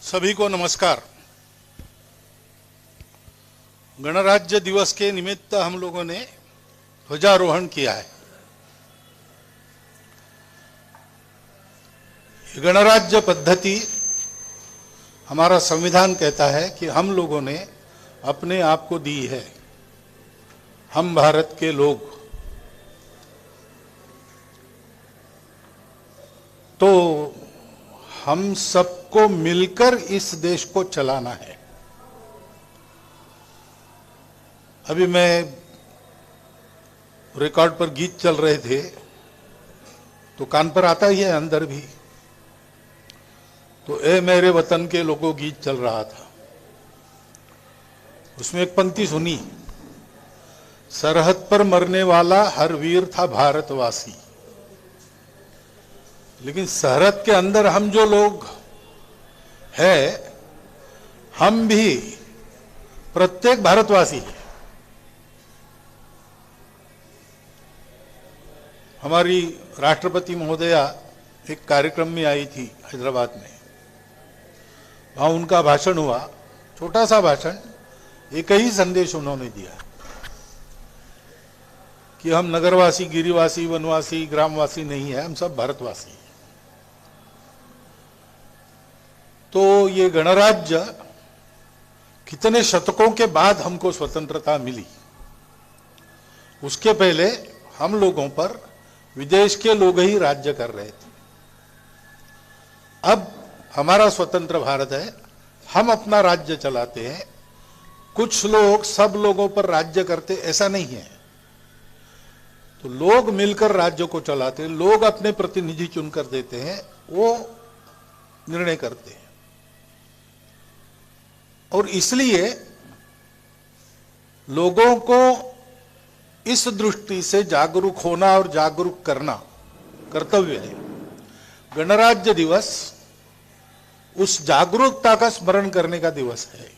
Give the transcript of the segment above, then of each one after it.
सभी को नमस्कार। गणराज्य दिवस के निमित्त हम लोगों ने ध्वजारोहण किया है। गणराज्य पद्धति हमारा संविधान कहता है कि हम लोगों ने अपने आप को दी है, हम भारत के लोग। तो हम सबको मिलकर इस देश को चलाना है। अभी मैं रिकॉर्ड पर गीत चल रहे थे तो कान पर आता ही है, अंदर भी। तो ए मेरे वतन के लोगों गीत चल रहा था, उसमें एक पंक्ति सुनी, सरहद पर मरने वाला हर वीर था भारतवासी। लेकिन सरहद के अंदर हम जो लोग हैं, हम भी प्रत्येक भारतवासी है। हमारी राष्ट्रपति महोदया एक कार्यक्रम में आई थी हैदराबाद में, वहां उनका भाषण हुआ, छोटा सा भाषण, एक ही संदेश उन्होंने दिया कि हम नगरवासी, गिरिवासी, वनवासी, ग्रामवासी नहीं है, हम सब भारतवासी हैं। तो ये गणराज्य कितने शतकों के बाद हमको स्वतंत्रता मिली। उसके पहले हम लोगों पर विदेश के लोग ही राज्य कर रहे थे। अब हमारा स्वतंत्र भारत है, हम अपना राज्य चलाते हैं। कुछ लोग सब लोगों पर राज्य करते, ऐसा नहीं है। तो लोग मिलकर राज्य को चलाते हैं, लोग अपने प्रतिनिधि चुनकर देते हैं, वो निर्णय करते हैं। और इसलिए लोगों को इस दृष्टि से जागरूक होना और जागरूक करना कर्तव्य है। गणराज्य दिवस उस जागरूकता का स्मरण करने का दिवस है।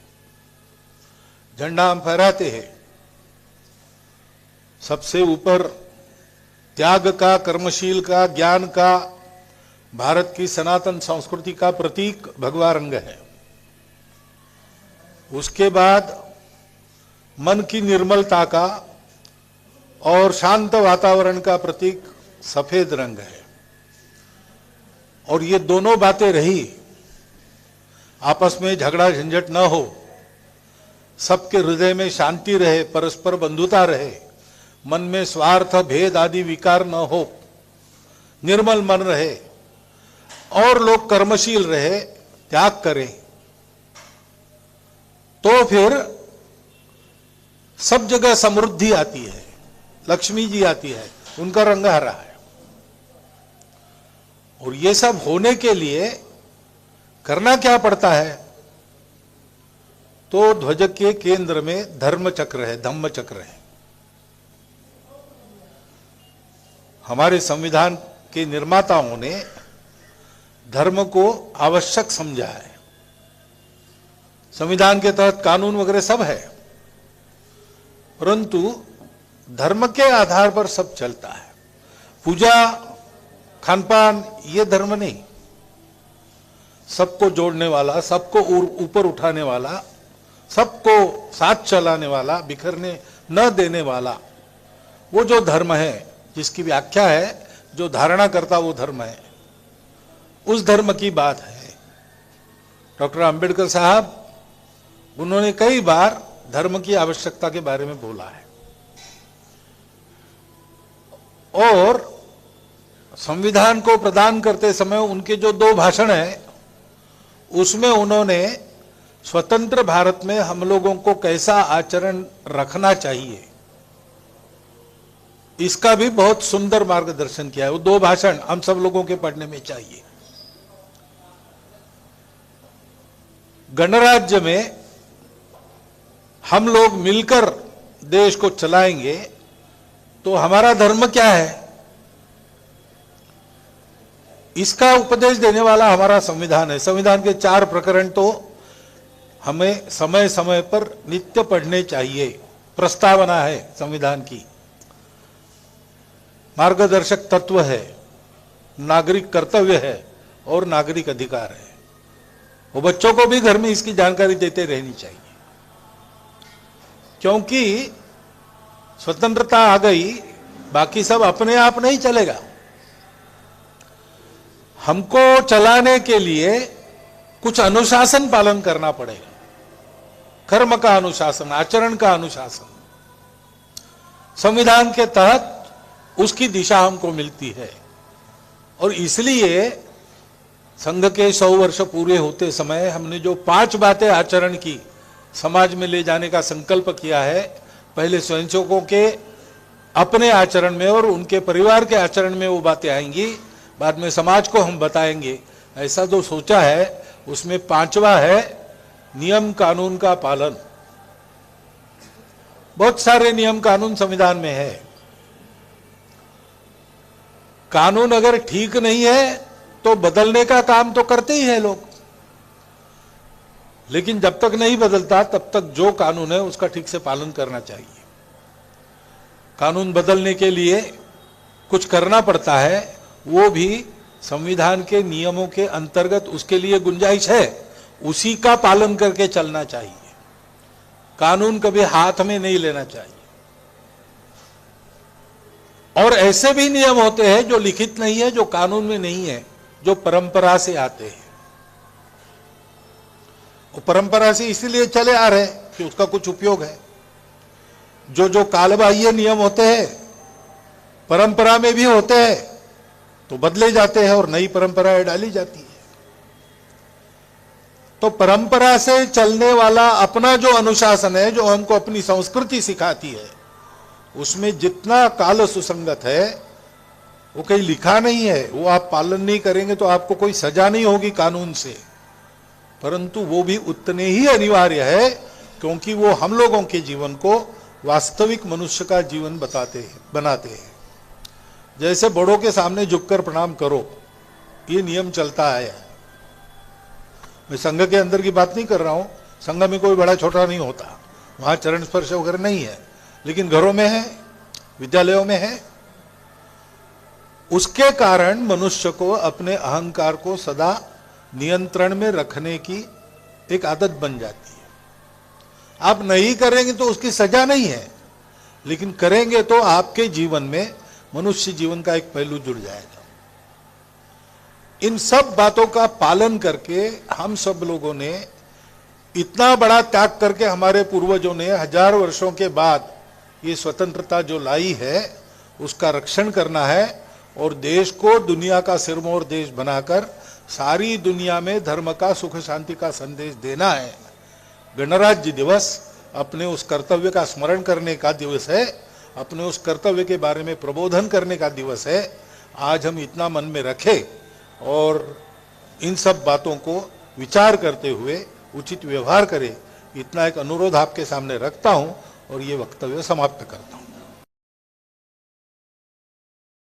झंडा हम फहराते हैं, सबसे ऊपर त्याग का, कर्मशील का, ज्ञान का, भारत की सनातन संस्कृति का प्रतीक भगवा रंग है। उसके बाद मन की निर्मलता का और शांत वातावरण का प्रतीक सफेद रंग है। और ये दोनों बातें रही, आपस में झगड़ा झंझट न हो, सबके हृदय में शांति रहे, परस्पर बंधुता रहे, मन में स्वार्थ, भेद आदि विकार न हो, निर्मल मन रहे और लोग कर्मशील रहे, त्याग करें, तो फिर सब जगह समृद्धि आती है, लक्ष्मी जी आती है, उनका रंग हरा है। और ये सब होने के लिए करना क्या पड़ता है? तो ध्वज के केंद्र में धर्म चक्र है, धम्म चक्र है। हमारे संविधान के निर्माताओं ने धर्म को आवश्यक समझा है। संविधान के तहत कानून वगैरह सब है, परंतु धर्म के आधार पर सब चलता है। पूजा, खानपान, ये धर्म नहीं। सबको जोड़ने वाला, सबको ऊपर उठाने वाला, सबको साथ चलाने वाला, बिखरने न देने वाला, वो जो धर्म है, जिसकी व्याख्या है, जो धारणा करता वो धर्म है, उस धर्म की बात है। डॉक्टर अंबेडकर साहब, उन्होंने कई बार धर्म की आवश्यकता के बारे में बोला है। और संविधान को प्रदान करते समय उनके जो 2 भाषण हैं, उसमें उन्होंने स्वतंत्र भारत में हम लोगों को कैसा आचरण रखना चाहिए, इसका भी बहुत सुंदर मार्गदर्शन किया है। वो 2 भाषण हम सब लोगों के पढ़ने में चाहिए। गणराज्य में हम लोग मिलकर देश को चलाएंगे, तो हमारा धर्म क्या है, इसका उपदेश देने वाला हमारा संविधान है। संविधान के 4 प्रकरण तो हमें समय समय पर नित्य पढ़ने चाहिए। प्रस्तावना है संविधान की, मार्गदर्शक तत्व है, नागरिक कर्तव्य है और नागरिक अधिकार है। वो बच्चों को भी घर में इसकी जानकारी देते रहनी चाहिए, क्योंकि स्वतंत्रता आ गई, बाकी सब अपने आप नहीं चलेगा। हमको चलाने के लिए कुछ अनुशासन पालन करना पड़ेगा, कर्म का अनुशासन, आचरण का अनुशासन। संविधान के तहत उसकी दिशा हमको मिलती है, और इसलिए संघ के 100 वर्ष पूरे होते समय हमने जो 5 बातें आचरण की, समाज में ले जाने का संकल्प किया है। पहले स्वयंसेवकों के अपने आचरण में और उनके परिवार के आचरण में वो बातें आएंगी, बाद में समाज को हम बताएंगे। ऐसा जो सोचा है उसमें 5वां है नियम कानून का पालन। बहुत सारे नियम कानून संविधान में है। कानून अगर ठीक नहीं है तो बदलने का काम तो करते ही हैं लोग, लेकिन जब तक नहीं बदलता तब तक जो कानून है उसका ठीक से पालन करना चाहिए। कानून बदलने के लिए कुछ करना पड़ता है, वो भी संविधान के नियमों के अंतर्गत उसके लिए गुंजाइश है, उसी का पालन करके चलना चाहिए। कानून कभी हाथ में नहीं लेना चाहिए। और ऐसे भी नियम होते हैं जो लिखित नहीं है, जो कानून में नहीं है, जो परंपरा से आते हैं। वो परंपरा से इसीलिए चले आ रहे हैं कि उसका कुछ उपयोग है। जो कालबाह्य नियम होते हैं परंपरा में भी होते हैं तो बदले जाते हैं और नई परंपराएं डाली जाती है। तो परंपरा से चलने वाला अपना जो अनुशासन है, जो हमको अपनी संस्कृति सिखाती है, उसमें जितना काल सुसंगत है वो कहीं लिखा नहीं है। वो आप पालन नहीं करेंगे तो आपको कोई सजा नहीं होगी कानून से, परंतु वो भी उतने ही अनिवार्य है, क्योंकि वो हम लोगों के जीवन को वास्तविक मनुष्य का जीवन बनाते हैं। जैसे बड़ों के सामने झुककर प्रणाम करो, ये नियम चलता है। मैं संघ के अंदर की बात नहीं कर रहा हूं, संघ में कोई बड़ा छोटा नहीं होता, वहां चरण स्पर्श वगैरह नहीं है, लेकिन घरों में है, विद्यालयों में है। उसके कारण मनुष्य को अपने अहंकार को सदा नियंत्रण में रखने की एक आदत बन जाती है। आप नहीं करेंगे तो उसकी सजा नहीं है, लेकिन करेंगे तो आपके जीवन में मनुष्य जीवन का एक पहलू जुड़ जाएगा। इन सब बातों का पालन करके हम सब लोगों ने इतना बड़ा त्याग करके, हमारे पूर्वजों ने 1000 वर्षों के बाद ये स्वतंत्रता जो लाई है उसका रक्षण करना है, और देश को दुनिया का सिरमौर देश बनाकर सारी दुनिया में धर्म का, सुख शांति का संदेश देना है। गणराज्य दिवस अपने उस कर्तव्य का स्मरण करने का दिवस है, अपने उस कर्तव्य के बारे में प्रबोधन करने का दिवस है। आज हम इतना मन में रखें और इन सब बातों को विचार करते हुए उचित व्यवहार करें, इतना एक अनुरोध आपके सामने रखता हूं और ये वक्तव्य समाप्त करता हूं।